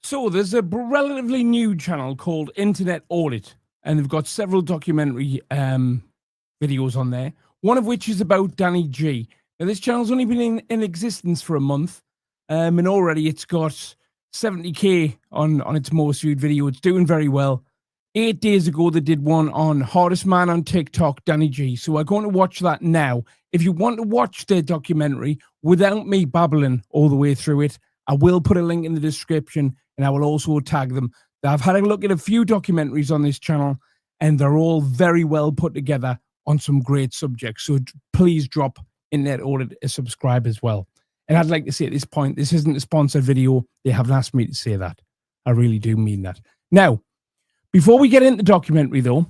So there's a relatively new channel called Internet Audit, and they've got several documentary videos on there, one of which is about Danny G. Now, this channel's only been in existence for a month, and already it's got 70k on its most viewed video. It's doing very well. 8 days ago, they did one on Hardest Man on TikTok, Danny G. So I'm going to watch that now. If you want to watch the documentary without me babbling all the way through it, I will put a link in the description, and I will also tag them. I've had a look at a few documentaries on this channel, and they're all very well put together on some great subjects. So please drop Internet Audit a subscribe as well. And I'd like to say at this point, this isn't a sponsored video. They haven't asked me to say that. I really do mean that. Now, before we get into the documentary, though,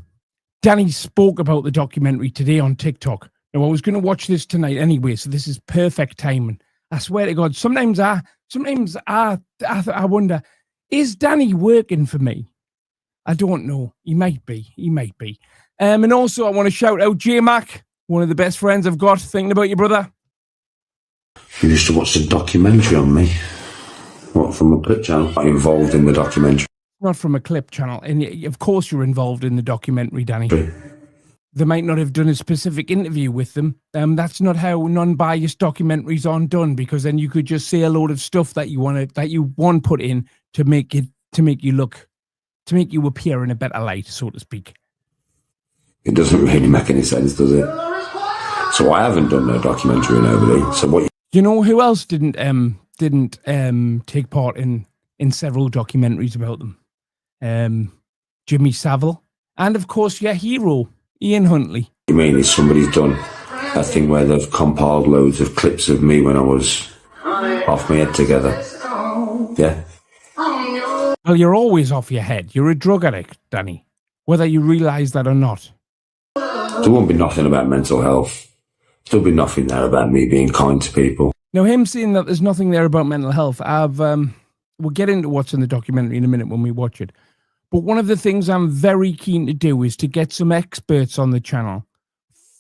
Danny spoke about the documentary today on TikTok. Now, I was going to watch this tonight anyway, so this is perfect timing. I swear to God, sometimes I wonder, is Danny working for me? I don't know. He might be. He might be. And also, I want to shout out J-Mac, one of the best friends I've got. Thinking about you, brother. You used to watch the documentary on me. What, from a clip channel? I'm involved in the documentary. Not from a clip channel. And of course you're involved in the documentary, Danny. They might not have done a specific interview with them. That's not how non-biased documentaries are done, because then you could just say a load of stuff that you want put in to make you appear in a better light, so to speak. It doesn't really make any sense, does it? So I haven't done no documentary on nobody. So what? You know who else didn't take part in several documentaries about them? Jimmy Savile, and of course your hero, Ian Huntley. You mean is somebody's done a thing where they've compiled loads of clips of me when I was off my head together? Yeah. Well, you're always off your head. You're a drug addict, Danny, whether you realise that or not. There won't be nothing about mental health. There'll be nothing there about me being kind to people. Now, him saying that there's nothing there about mental health, we'll get into what's in the documentary in a minute when we watch it. But one of the things I'm very keen to do is to get some experts on the channel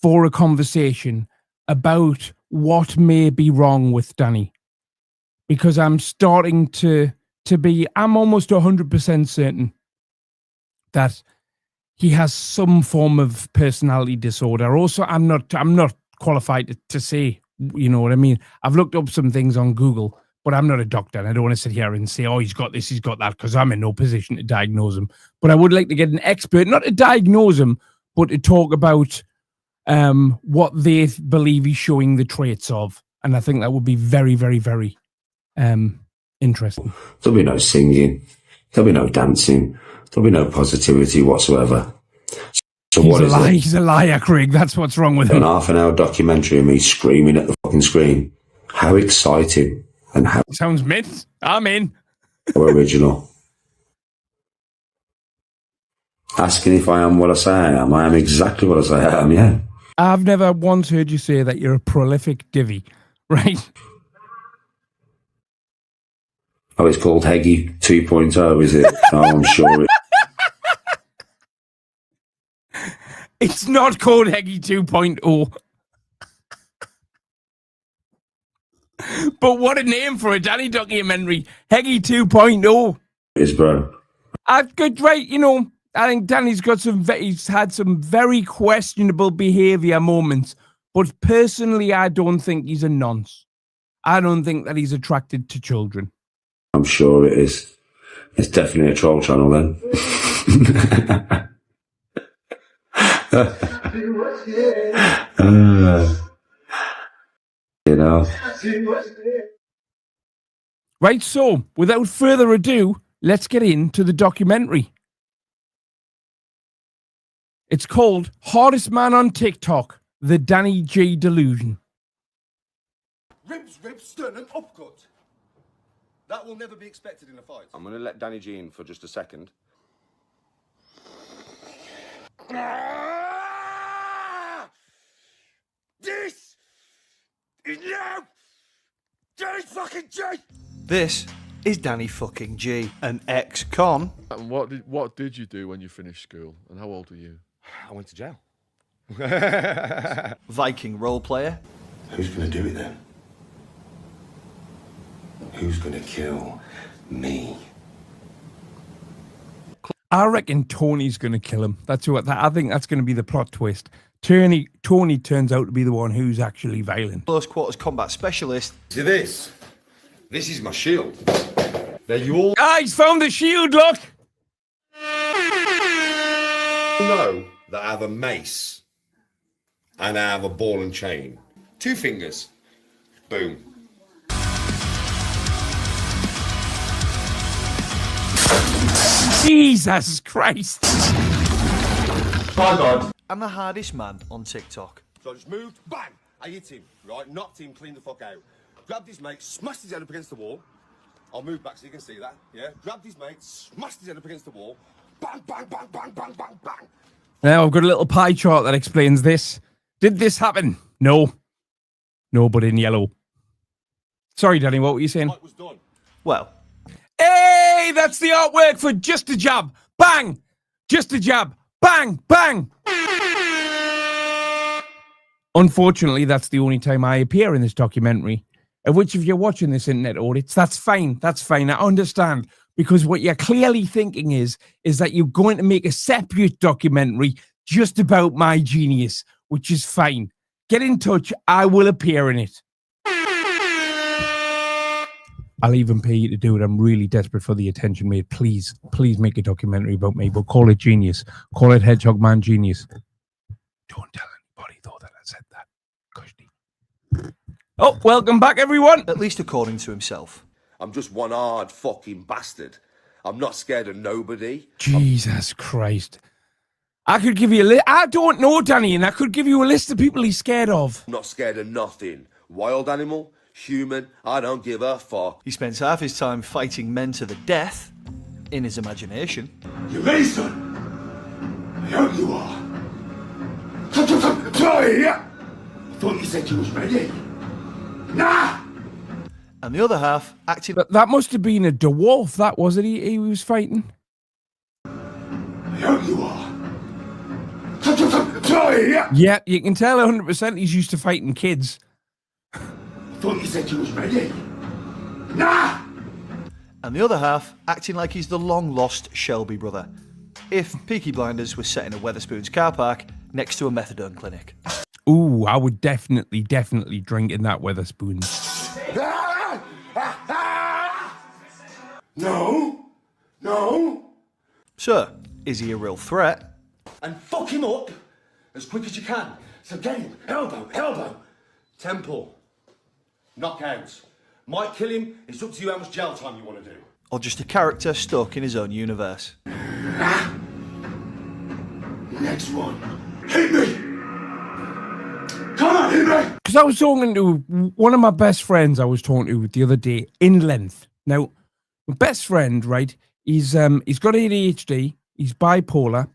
for a conversation about what may be wrong with Danny. Because I'm starting I'm almost 100% certain that he has some form of personality disorder. Also, I'm not qualified to say, you know what I mean? I've looked up some things on Google, but I'm not a doctor, and I don't want to sit here and say, oh, he's got this, he's got that, because I'm in no position to diagnose him. But I would like to get an expert, not to diagnose him, but to talk about what they believe he's showing the traits of. And I think that would be very, very, very interesting. There'll be no singing. There'll be no dancing. There'll be no positivity whatsoever. So He's a liar, Craig. That's what's wrong with him. An half-an-hour documentary of me screaming at the fucking screen. How exciting and how... Sounds mint. I'm in. Original. Asking if I am what I say I am. I am exactly what I say I am, yeah. I've never once heard you say that you're a prolific divvy, right? Oh, it's called Heggy 2.0, is it? Oh, I'm sure it... It's not called Heggy 2.0. But what a name for a Danny documentary. Heggy 2.0. Is, bro. Right, you know, I think Danny's he's had some very questionable behaviour moments. But personally, I don't think he's a nonce. I don't think that he's attracted to children. I'm sure it is. It's definitely a troll channel then. You know. Right, so without further ado, let's get into the documentary. It's called Hardest Man on TikTok, The Danny G Delusion. Ribs, sternum, upcut. That will never be expected in a fight. I'm going to let Danny G in for just a second. This is now Danny fucking G. This is Danny fucking G, an ex-con. And what did you do when you finished school? And how old were you? I went to jail. Viking role player. Who's going to do it then? Who's going to kill me? I reckon Tony's going to kill him. That's what I think. That's going to be the plot twist. Tony turns out to be the one who's actually violent. Close quarters combat specialist. See this? This is my shield. Now you all Ah, he's found the shield. Look. know that I have a mace and I have a ball and chain. 2 fingers. Boom. Jesus Christ. I'm the hardest man on TikTok. So I just moved, bang! I hit him, right? Knocked him clean the fuck out. Grabbed his mate, smashed his head up against the wall. I'll move back so you can see that, yeah? Grabbed his mate, smashed his head up against the wall. Bang, bang, bang, bang, bang, bang, bang. Now I've got a little pie chart that explains this. Did this happen? No. No, but in yellow. Sorry, Danny, what were you saying? Fight was done. Well, Hey, that's the artwork for Just a Jab. Bang! Just a Jab. Bang! Bang! Unfortunately, that's the only time I appear in this documentary. Of which, if you're watching this internet audits, that's fine. That's fine. I understand. Because what you're clearly thinking is that you're going to make a separate documentary just about my genius, which is fine. Get in touch. I will appear in it. I'll even pay you to do it. I'm really desperate for the attention, mate. Please make a documentary about me, but call it Genius. Call it Hedgehog Man Genius. Don't tell anybody, though, that I said that. Kushti. Oh, welcome back, everyone. at least according to himself. I'm just one hard fucking bastard. I'm not scared of nobody. Jesus Christ. I could give you a list. I don't know, Danny, and I could give you a list of people he's scared of. I'm not scared of nothing. Wild animal, human, I don't give a fuck. He spends half his time fighting men to the death in his imagination. You ready, son? I hope you are. Sorry, I thought you said you was ready. Nah! And the other half acting But that must have been a dwarf, that was it? He was fighting. I hope you are. Sorry, I Yeah, you can tell 100% he's used to fighting kids. thought you said you was ready. Nah! and the other half acting like he's the long-lost Shelby brother. If Peaky Blinders was set in a Weatherspoons car park next to a methadone clinic. Ooh, I would definitely drink in that Weatherspoons. No! No! So, is he a real threat? And fuck him up as quick as you can. So get him. Elbow, elbow. Temple. Knockout. Might kill him. It's up to you how much jail time you want to do. Or just a character stuck in his own universe? Next one. Hit me! Come on, hit me! Because I was talking to one of my best friends I was talking to the other day in length. Now, my best friend, right, he's got ADHD, he's bipolar,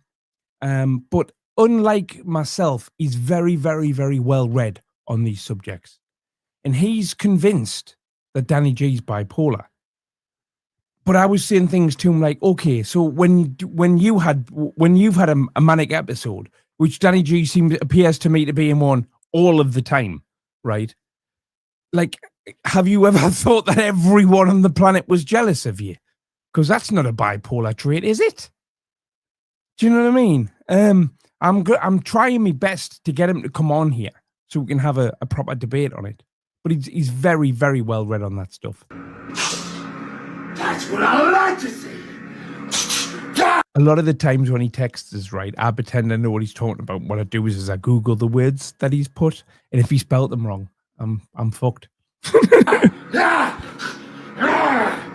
but unlike myself, he's very, very, very well read on these subjects. And he's convinced that Danny G's bipolar. But I was saying things to him like, okay, so when you've had a manic episode, which Danny G appears to me to be in one all of the time, right? Like, have you ever thought that everyone on the planet was jealous of you? Because that's not a bipolar trait, is it? Do you know what I mean? I'm trying my best to get him to come on here so we can have a proper debate on it. But he's very, very well read on that stuff. That's what I like to see. A lot of the times when he texts us, right, I pretend I know what he's talking about. What I do is I Google the words that he's put, and if he spelled them wrong, I'm fucked.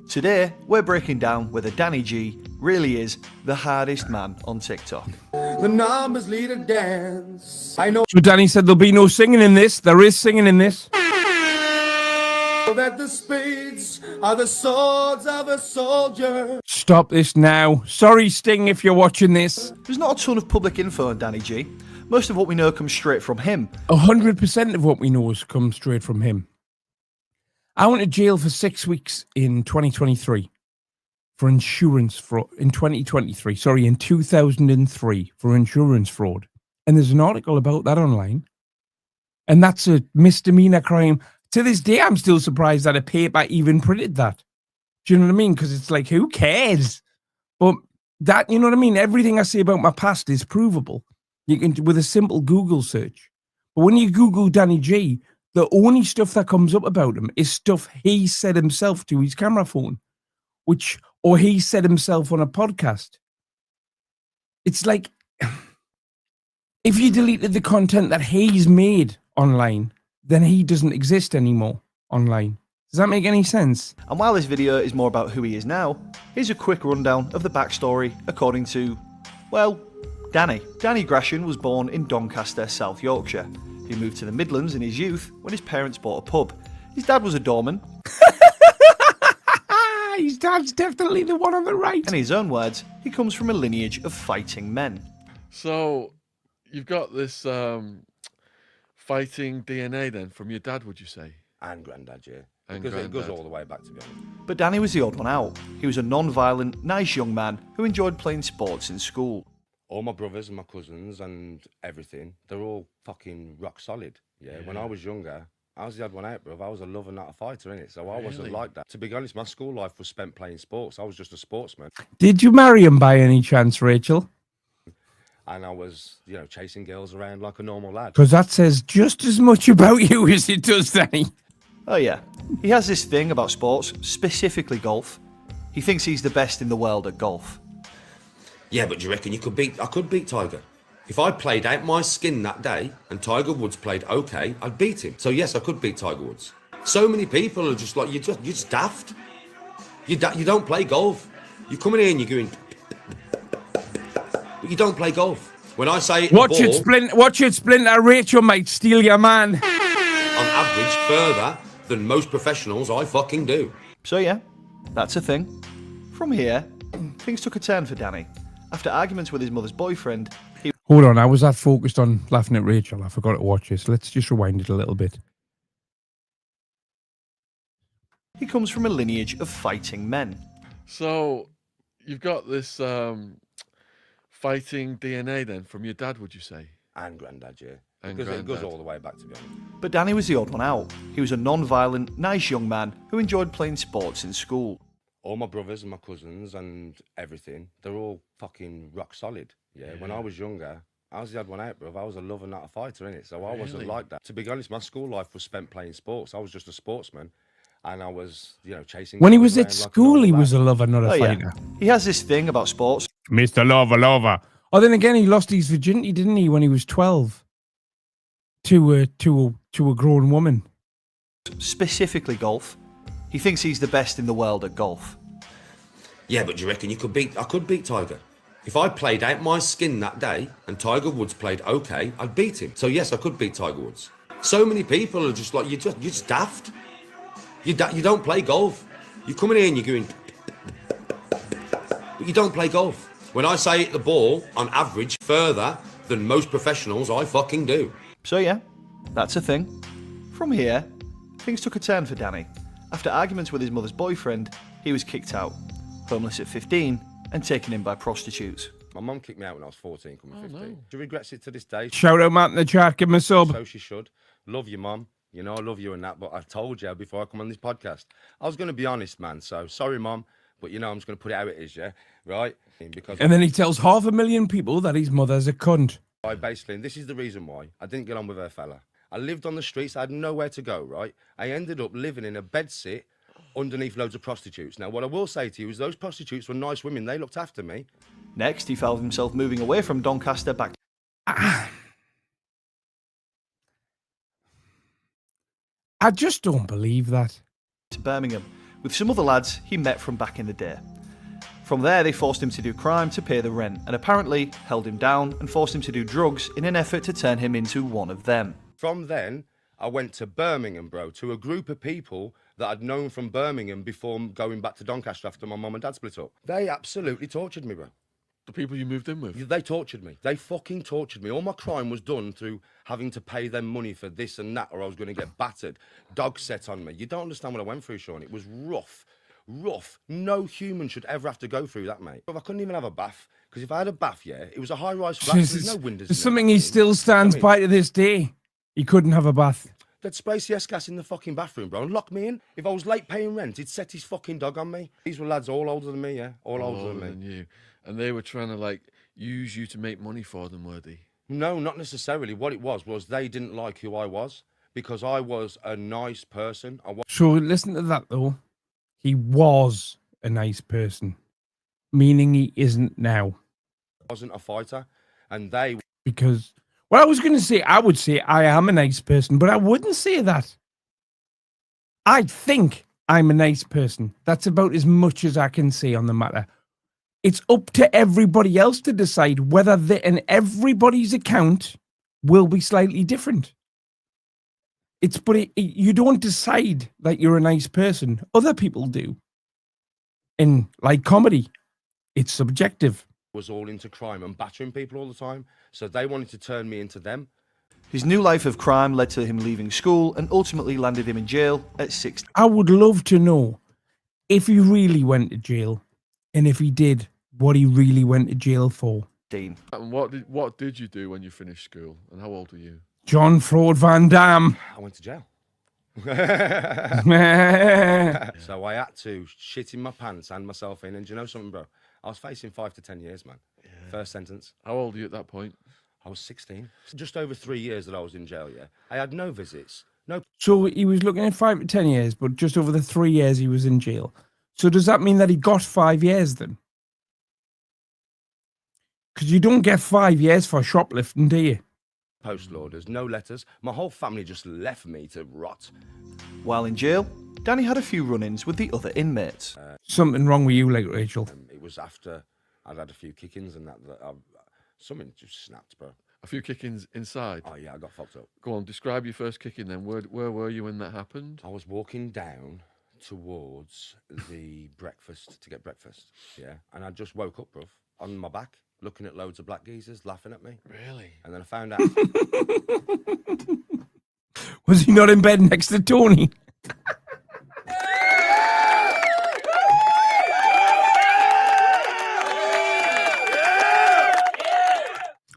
Today, we're breaking down whether Danny G really is the hardest man on TikTok. The numbers lead a dance. I know So Danny said there'll be no singing in this. There is singing in this. that the spades are the swords of a soldier. Stop this now. Sorry, Sting, if you're watching this. There's not a ton of public info on Danny G. Most of what we know comes straight from him. 100% of what we know has come straight from him. I went to jail for 6 weeks in 2023 for insurance fraud. In 2003 for insurance fraud. And there's an article about that online. And that's a misdemeanor crime. To this day, I'm still surprised that a paper even printed that. Do you know what I mean? Because it's like, who cares? But That, you know what I mean? Everything I say about my past is provable. You can, with a simple Google search. But when you Google Danny G, the only stuff that comes up about him is stuff he said himself to his camera phone, or he said himself on a podcast. It's like, if you deleted the content that he's made online, then he doesn't exist anymore online. Does that make any sense? And while this video is more about who he is now, here's a quick rundown of the backstory according to, well, Danny. Danny Gratian was born in Doncaster, South Yorkshire. He moved to the Midlands in his youth when his parents bought a pub. His dad was a doorman. His dad's definitely the one on the right. In his own words, he comes from a lineage of fighting men. So you've got this fighting DNA then from your dad, would you say? And granddad, yeah. And Because it goes granddad. all the way back, to be honest. But Danny was the odd one out. He was a non-violent, nice young man who enjoyed playing sports in school. All my brothers and my cousins and everything, they're all fucking rock solid. Yeah. When I was younger, I was the odd one out, bruv. I was a lover, not a fighter, innit? So I wasn't Really? like that. To be honest, my school life was spent playing sports. I was just a sportsman. Did you marry him by any chance, Rachel? And I was, you know, chasing girls around like a normal lad. Because that says just as much about you as it does, Danny. Oh yeah, he has this thing about sports, specifically golf. He thinks he's the best in the world at golf. Yeah, but do you reckon I could beat Tiger? If I played out my skin that day and Tiger Woods played okay, I'd beat him. So yes, I could beat Tiger Woods. So many people are just like, you're just daft. You don't play golf. You come in here and you're going, but you don't play golf. When I say Watch the it, ball, Watch it, Splinter. Rachel might steal your man. on average, further than most professionals, I fucking do. So yeah, that's a thing. From here, things took a turn for Danny. After arguments with his mother's boyfriend, Hold on, I was that focused on laughing at Rachel. I forgot to watch this. Let's just rewind it a little bit. he comes from a lineage of fighting men. So you've got this fighting DNA then from your dad, would you say? And granddad, yeah. And Because it goes granddad. all the way back, to be honest. But Danny was the odd one out. He was a non-violent, nice young man who enjoyed playing sports in school. All my brothers and my cousins and everything, they're all fucking rock solid. Yeah. When I was younger, I was the odd one out, bruv. I was a lover, not a fighter, innit? So I wasn't Really? like that. To be honest, my school life was spent playing sports. I was just a sportsman. And I was, you know, chasing... When he girls was at around like a school, normal he lad. was a lover, not a Oh yeah, fighter. he has this thing about sports, Mr. Lover. Oh, then again, he lost his virginity, didn't he, when he was 12? To a grown woman. specifically golf. He thinks he's the best in the world at golf. Yeah, but do you reckon I could beat Tiger? If I played out my skin that day and Tiger Woods played okay, I'd beat him. So yes, I could beat Tiger Woods. So many people are just like, you're just daft. You don't play golf. You come in here and you're going, but you don't play golf. When I say hit the ball, on average, further than most professionals, I fucking do. So yeah, that's a thing. From here, things took a turn for Danny. After arguments with his mother's boyfriend, he was kicked out, homeless at 15 and taken in by prostitutes. My mum kicked me out when I was 14, coming 15. She regrets it to this day. Shout out Matt in the chat, give him a sub. So she should. Love you, mum. You know, I love you and that, but I told you before I come on this podcast, I was going to be honest, man. So sorry, mum, but you know, I'm just going to put it how it is, yeah? Right? Because And then he tells 500,000 people that his mother's a cunt. I basically, and this is the reason why I didn't get on with her fella. I lived on the streets. I had nowhere to go, right? I ended up living in a bedsit underneath loads of prostitutes. Now, what I will say to you is those prostitutes were nice women. They looked after me. Next, he found himself moving away from Doncaster back I just don't believe that. to Birmingham with some other lads he met from back in the day. From there, they forced him to do crime to pay the rent and apparently held him down and forced him to do drugs in an effort to turn him into one of them. From then, I went to Birmingham, bro, to a group of people that I'd known from Birmingham before going back to Doncaster after my mum and dad split up. They absolutely tortured me, bro. The people you moved in with? They tortured me. They fucking tortured me. All my crime was done through having to pay them money for this and that, or I was going to get battered. Dog set on me. You don't understand what I went through, Sean. It was rough. Rough. No human should ever have to go through that, mate. I couldn't even have a bath. Because if I had a bath, yeah, it was a high-rise flat. There's no windows. It's in something there. he still stands I mean- by to this day. He couldn't have a bath. They'd spray CS gas in the fucking bathroom, bro, and lock me in. If I was late paying rent, he'd set his fucking dog on me. These were lads all older than me, yeah? All older than me. you. And they were trying to, like, use you to make money for them, were they? No, not necessarily. What it was they didn't like who I was because I was a nice person. So listen to that though. He was a nice person, meaning he isn't now. wasn't a fighter, and they Because, well, I was going to say, I would say I am a nice person, but I wouldn't say that. I think I'm a nice person. That's about as much as I can say on the matter. It's up to everybody else to decide whether and everybody's account will be slightly different. You don't decide that you're a nice person. Other people do. In like comedy, it's subjective. was all into crime and battering people all the time, so they wanted to turn me into them. His new life of crime led to him leaving school and ultimately landed him in jail at 16. I would love to know if he really went to jail, and if he did, what he really went to jail for. And what did you do when you finished school? And how old were you? John Fraud Van Damme. I went to jail. Yeah. So I had to shit in my pants and myself in, and do you know something, bro? I was facing 5 to 10 years, man. First sentence. How old were you at that point? I was 16. Just over 3 years that I was in jail, yeah. I had no visits, no. So he was looking at 5 to 10 years, but just over the 3 years he was in jail. So does that mean that he got 5 years then? Because you don't get 5 years for shoplifting, do you? Postal orders, no letters. My whole family just left me to rot. While in jail, Danny had a few run-ins with the other inmates. Something wrong with you, like Rachel. It was after I'd had a few kick-ins and that something just snapped, bro. A few kick-ins inside. Oh yeah, I got fucked up. Go on, describe your first kick-in then. Where were you when that happened? I was walking down towards the breakfast to get breakfast, yeah, and I just woke up, bruv, on my back, looking at loads of black geezers laughing at me. Really? And then I found out. Was he not in bed next to Tony?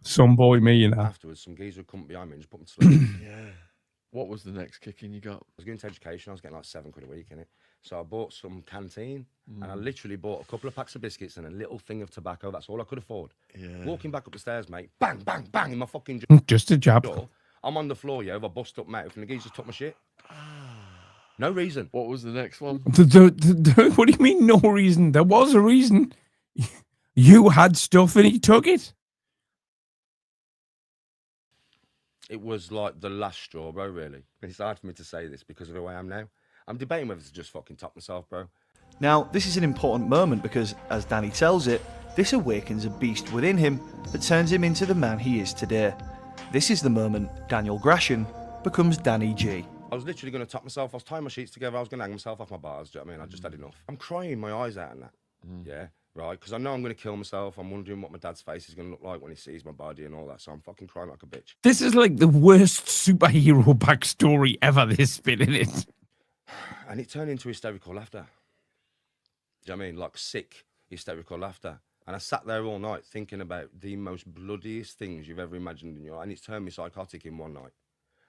Some boy me, you know. Afterwards, some geezer would come behind me and just put me to sleep. Yeah. What was the next kick-in you got? I was going to education. I was getting like £7 a week in it. So I bought some canteen and I literally bought a couple of packs of biscuits and a little thing of tobacco. That's all I could afford. Yeah. Walking back up the stairs, mate, bang, bang, bang in my fucking Just a jab. door. I'm on the floor, yeah, with a bust up mouth and the geezer took my shit. No reason. What was the next one? What do you mean, no reason? There was a reason. You had stuff and he took it. It was like the last straw, bro, really. It's hard for me to say this because of who I am now. I'm debating whether to just fucking top myself, bro. Now, this is an important moment because, as Danny tells it, this awakens a beast within him that turns him into the man he is today. This is the moment Daniel Gratian becomes Danny G. I was literally going to top myself. I was tying my sheets together. I was going to hang myself off my bars. Do you know what I mean? I just had enough. I'm crying my eyes out and that. Yeah, right? Because I know I'm going to kill myself. I'm wondering what my dad's face is going to look like when he sees my body and all that. So I'm fucking crying like a bitch. This is like the worst superhero backstory ever, this bit in it. And it turned into hysterical laughter. Do you know what I mean? Like sick, hysterical laughter. And I sat there all night thinking about the most bloodiest things you've ever imagined in your life. And it's turned me psychotic in one night.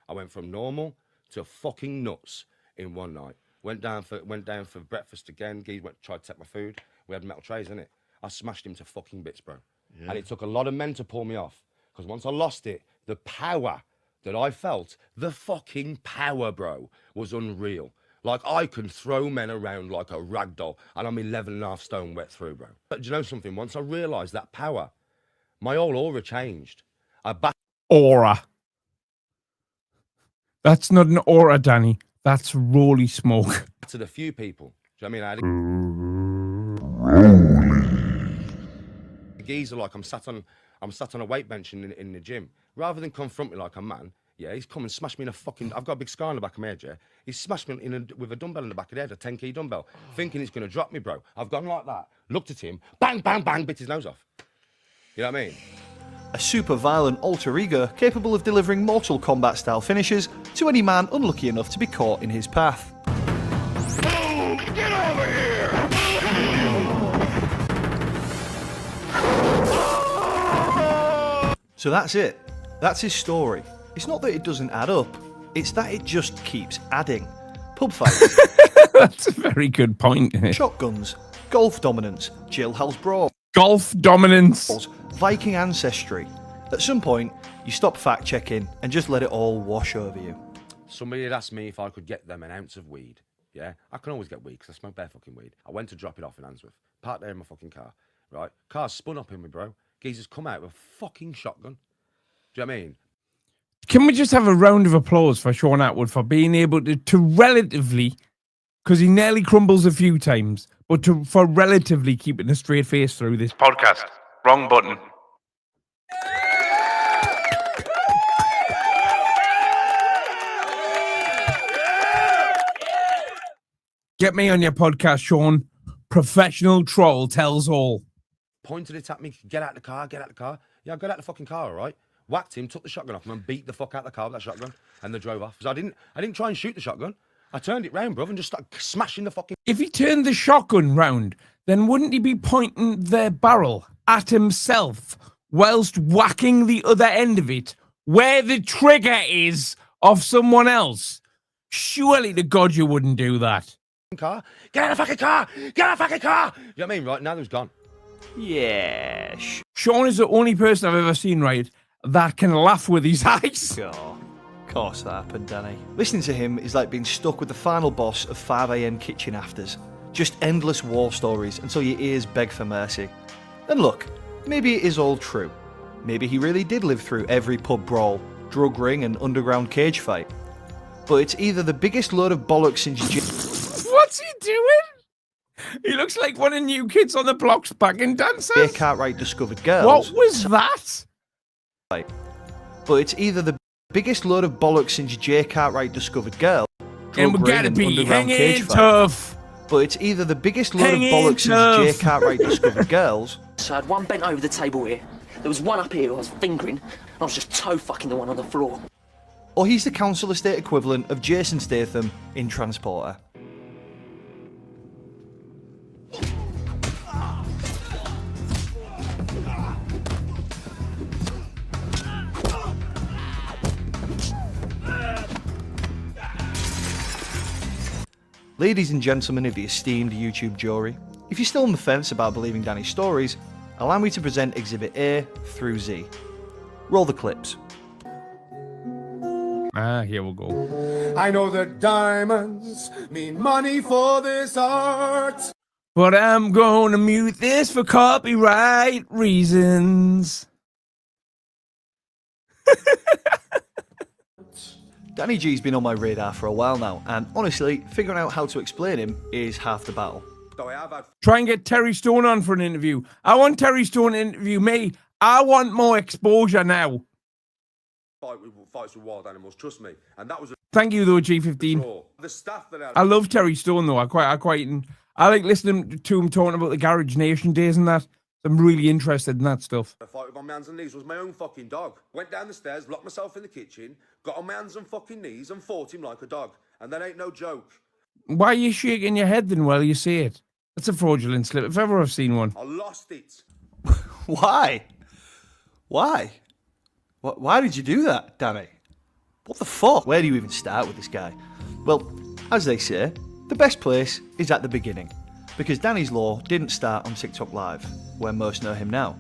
I went from normal to fucking nuts in one night. Went down for breakfast again. Guy tried to take my food. We had metal trays, innit? I smashed him to fucking bits, bro. Yeah. And it took a lot of men to pull me off. Because once I lost it, the power that I felt, the fucking power, bro, was unreal. Like, I can throw men around like a rag doll, and I'm 11.5 stone wet through, bro. But do you know something? Once I realised that power, my whole aura changed. Aura. That's not an aura, Danny. That's rolly smoke. To the few people. Do you know what I mean? The geezer, like, I'm sat on a weight bench in the gym. Rather than confront me like a man, yeah, he's come and smashed me in a fucking... I've got a big scar on the back of my head, yeah? He's smashed me with a dumbbell in the back of the head, a 10 kg dumbbell, thinking he's going to drop me, bro. I've gone like that, looked at him, bang, bang, bang, bit his nose off. You know what I mean? A super violent alter ego capable of delivering Mortal Kombat style finishes to any man unlucky enough to be caught in his path. Get over here! So that's it. That's his story. It's not that it doesn't add up, It's that it just keeps adding. Pub fights, That's a very good point. shotguns, golf dominance, jailhouse brawls, Golf dominance. Viking ancestry. At some point, you stop fact checking and just let it all wash over you. Somebody had asked me if I could get them an ounce of weed. Yeah, I can always get weed because I smoke bare fucking weed. I went to drop it off in Handsworth. Parked there in my fucking car. Right? Car spun up in me, bro. Geezer's come out with a fucking shotgun. Do you know what I mean? Can we just have a round of applause for Sean Atwood for being able to relatively, because he nearly crumbles a few times, but for relatively keeping a straight face through this podcast. Wrong button. Get me on your podcast, Sean. Professional troll tells all. Pointed it at me. Get out the car. Get out the car. Yeah, I got out the fucking car, all right? Whacked him, took the shotgun off him, and beat the fuck out the car with that shotgun. And they drove off. So I didn't try and shoot the shotgun. I turned it round, bruv, and just started smashing the fucking... If he turned the shotgun round, then wouldn't he be pointing their barrel at himself whilst whacking the other end of it where the trigger is of someone else? Surely to God you wouldn't do that. car. Get out of the fucking car! Get out of the fucking car! You know what I mean? Right, now they've gone. Yeah, Sean is the only person I've ever seen, right, that can laugh with his eyes. sure. Of course that happened, Danny. Listening to him is like being stuck with the final boss of 5 a.m. kitchen afters. Just endless war stories until your ears beg for mercy. And look, maybe it is all true. Maybe he really did live through every pub brawl, drug ring and underground cage fight. But it's either the biggest load of bollocks since... What's he doing? He looks like one of New Kids on the Block's backing dancers. Jay Cartwright discovered girls. What was that? But it's either the biggest load of bollocks since Jay Cartwright discovered girls. And we gotta be hanging tough. But it's either the biggest load Hanging of bollocks tough. since Jay Cartwright discovered girls. So I had one bent over the table here. There was one up here who I was fingering, and I was just toe fucking the one on the floor. Or he's the council estate equivalent of Jason Statham in Transporter. Ladies and gentlemen of the esteemed YouTube jury, if you're still on the fence about believing Danny's stories, allow me to present Exhibit A through Z. Roll the clips. Here we go. I know that diamonds mean money for this art. But I'm gonna mute this for copyright reasons. Danny G's been on my radar for a while now, and honestly, figuring out how to explain him is half the battle. So I have had Try and get Terry Stone on for an interview. I want Terry Stone to interview me. I want more exposure now. fights with wild animals, trust me. And that was a Thank you, though, G15. draw. The staff that I love Terry Stone, though. I like listening to him talking about the Garage Nation days and that. I'm really interested in that stuff. a fight with on my hands and knees was my own fucking dog. Went down the stairs, locked myself in the kitchen, got on my hands and fucking knees and fought him like a dog. And that ain't no joke. Why are you shaking your head then while you say it? That's a fraudulent slip, if ever I've seen one. I lost it. Why? Why? Why did you do that, Danny? What the fuck? Where do you even start with this guy? Well, as they say, the best place is at the beginning. Because Danny's Law didn't start on TikTok Live, where most know him now.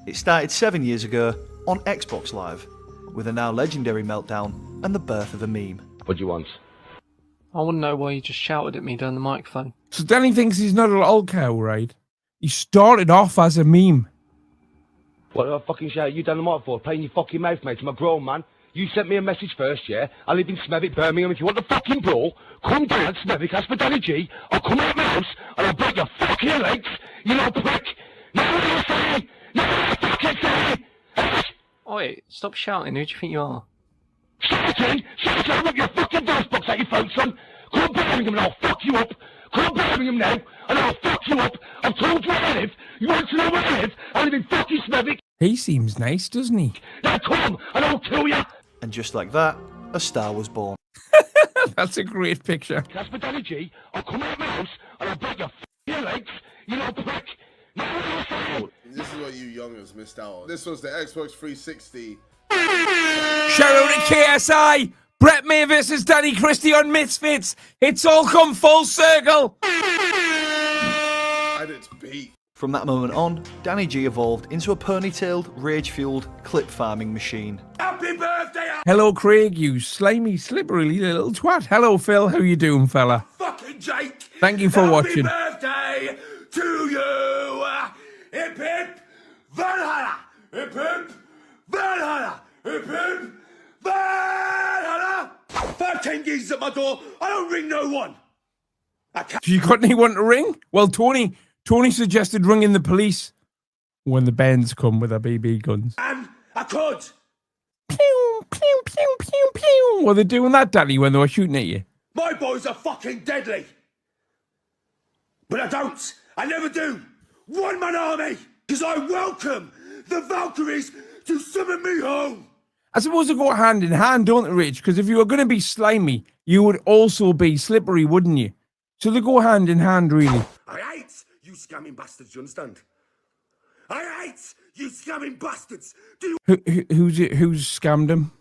It started 7 years ago on Xbox Live, with a now legendary meltdown and the birth of a meme. What do you want? I wouldn't know why you just shouted at me down the microphone. So Danny thinks he's not a lol cow, right? He started off as a meme. What did I fucking shout you down the mic for? Playing your fucking mouth, mate. I'm a grown man. You sent me a message first, yeah? I live in Smethwick, Birmingham. If you want the fucking brawl, come down Smethwick, ask for Danny G. I'll come out my house and I'll break your fucking legs, you little prick. Now what do you say? Now what do you fucking say? Oi, stop shouting. Who do you think you are? Shouting! Shouting! I'll rip your fucking voice box out your throat, son. Come Birmingham and I'll fuck you up. Come Birmingham now and I'll fuck you up. I've told you where I live. You want to know where I live? I live in fucking Smethwick. He seems nice, doesn't he? Now come and I'll kill you. And just like that, a star was born. That's a great picture. That's for Danny G. I'll come out of my house and I'll break your f***ing legs, you little prick. Now what do you say? This is what you youngers missed out on. This was the Xbox 360. Shout out to KSI! Brett May versus Danny Christie on Misfits. It's all come full circle. And it's beat. From that moment on, Danny G evolved into a ponytailed, rage-fueled clip farming machine. Happy birthday, Hello, Craig, you slimy, slippery little twat. Hello, Phil. How you doing, fella? fucking Jake. Thank you for watching. Happy birthday to you. Hip hip, Valhalla. Hip hip, Valhalla. Hip hip, Valhalla. 13 geezers at my door. I don't ring no one. You got anyone to ring? Well, Tony suggested ringing the police when the bands come with their BB guns. And I could. Pew, pew, pew, pew, pew. Were they doing that, Danny, when they were shooting at you? My boys are fucking deadly. But I don't. I never do. One man army. Because I welcome the Valkyries to summon me home. I suppose they go hand in hand, don't they, Rich? Because if you were going to be slimy, you would also be slippery, wouldn't you? So they go hand in hand, really. I hate you scamming bastards, you understand? I hate you scamming bastards. Do you... Who's scammed him?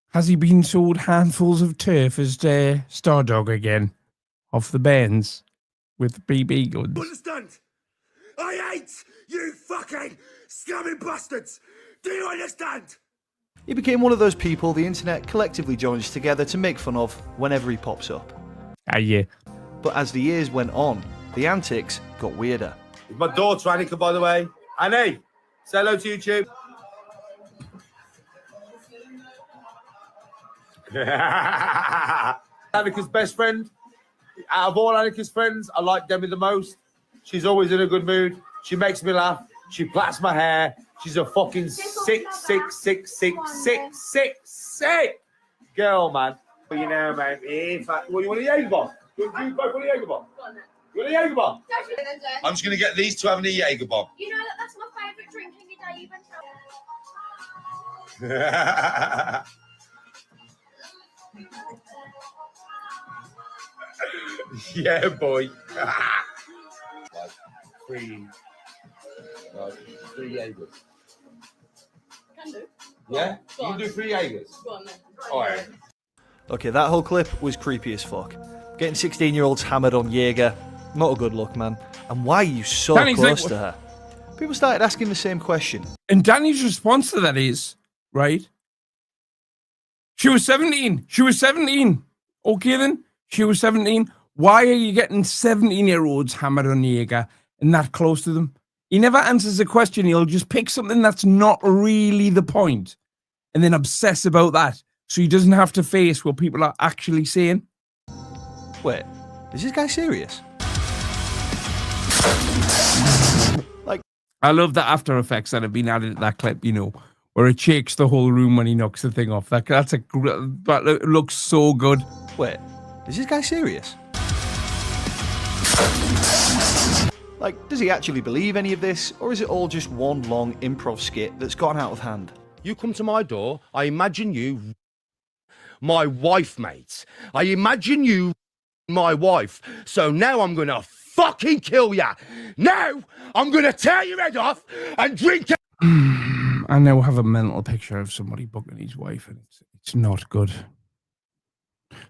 Has he been sold handfuls of turf as Stardog again? Off the bands with BB guns. understand? I hate you fucking scamming bastards. Do you understand? He became one of those people the internet collectively joins together to make fun of whenever he pops up. Ah, yeah. But as the years went on, the antics got weirder. It's my daughter, Annika, by the way. Annie, say hello to YouTube. Annika's best friend. Out of all Annika's friends, I like Demi the most. She's always in a good mood. She makes me laugh. She plats my hair. She's a fucking sick girl, man. Well, you know, mate. In fact, what, you want a Jaeger bomb? You both want a Jaeger bomb? You want a Jaeger bomb? I'm just going to get these two having a Jaeger bomb. You know that's my favourite drink in your day, even Yeah, boy. Three Jaegers. Can do. Yeah? You can do 3 Jaegers. Go on then. All right. Okay, that whole clip was creepy as fuck. Getting 16-year-olds hammered on Jaeger, not a good look, man. And why are you so Danny's close like, to her? People started asking the same question. And Danny's response to that is, right? She was 17. She was 17. Okay, then. She was 17. Why are you getting 17-year-olds hammered on Jaeger and that close to them? He never answers the question. He'll just pick something that's not really the point and then obsess about that so he doesn't have to face what people are actually saying. Wait, is this guy serious? Like, I love the after effects that have been added to that clip, you know, where it shakes the whole room when he knocks the thing off. That looks so good. wait, is this guy serious? Like, does he actually believe any of this, or is it all just one long improv skit that's gone out of hand? You come to my door, I imagine you my wife, mate. I imagine you my wife. So now I'm gonna fucking kill ya. Now I'm gonna tear your head off and drink it. I now have a mental picture of somebody bugging his wife, and it's not good.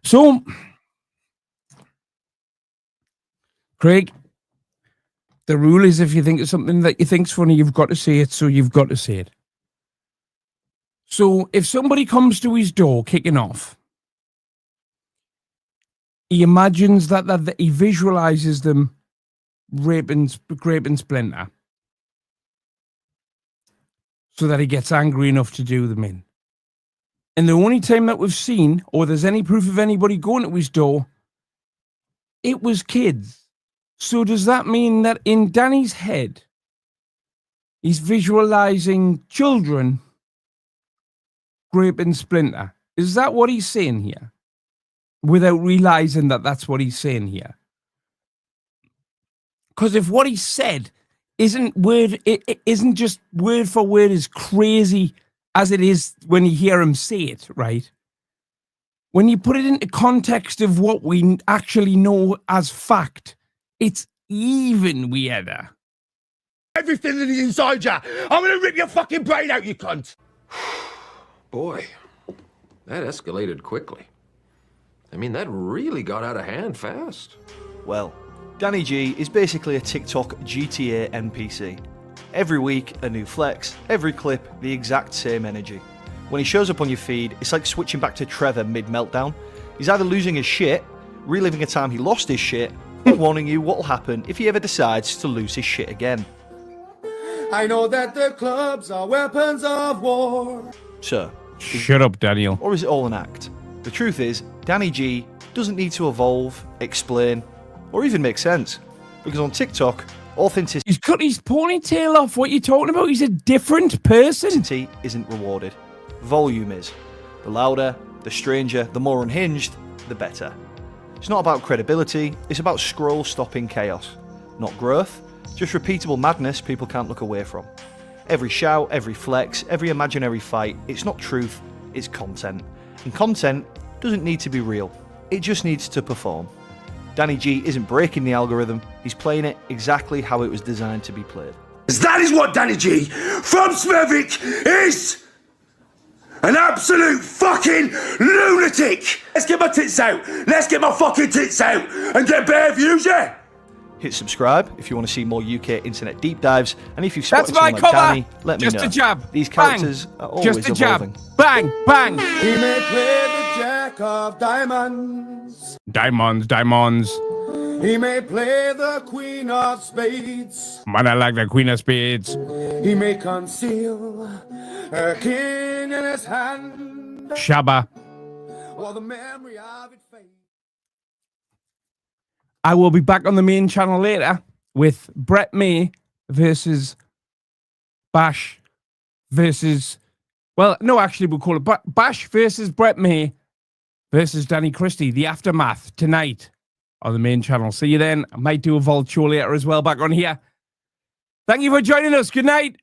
So, Craig, the rule is if you think of something that you think's funny, you've got to say it, so you've got to say it. So if somebody comes to his door kicking off, he imagines that he visualizes them raping Splinter so that he gets angry enough to do them in. And the only time that we've seen, or there's any proof of anybody going to his door, it was kids. So does that mean that in Danny's head, he's visualizing children raping Splinter? Is that what he's saying here? Without realizing that that's what he's saying here. Because if what he said it isn't just word for word as crazy as it is when you hear him say it, right? When you put it into context of what we actually know as fact, it's even weirder. Everything that is inside ya. I'm gonna rip your fucking brain out, you cunt. Boy, That escalated quickly. I mean, that really got out of hand fast. Well, Danny G is basically a TikTok GTA NPC. Every week, a new flex, every clip, the exact same energy. When he shows up on your feed, it's like switching back to Trevor mid-meltdown. He's either losing his shit, reliving a time he lost his shit, or warning you what will happen if he ever decides to lose his shit again. I know that the clubs are weapons of war. So, Shut up, Daniel. or is it all an act? The truth is, Danny G doesn't need to evolve, explain, or even make sense. Because on TikTok, authenticity He's cut his ponytail off. What are you talking about? He's a different person. isn't rewarded. Volume is. The louder, the stranger, the more unhinged, the better. It's not about credibility, it's about scroll-stopping chaos. Not growth, just repeatable madness people can't look away from. Every shout, every flex, every imaginary fight, it's not truth, it's content. And content doesn't need to be real, it just needs to perform. Danny G isn't breaking the algorithm, he's playing it exactly how it was designed to be played. That is what Danny G from Smethwick is! An absolute fucking lunatic! Let's get my tits out! Let's get my fucking tits out! And get better views, yeah? Hit subscribe if you want to see more UK internet deep dives, and if you've spotted That's my someone like cover. Danny, let me Just know. a jab. These Bang. characters are always Just a jab. evolving. Bang, bang. He may play the jack of diamonds. Diamonds, diamonds. He may play the queen of spades. Man, I like the Queen of Spades. He may conceal a king in his hand. Shabba. While the memory of it fades. I will be back on the main channel later with Brett May versus Bash versus... Well, no, actually, we'll call it Bash versus Brett May versus Danny Christie. The aftermath tonight on the main channel. See you then. I might do a Vault show later as well back on here. Thank you for joining us. Good night.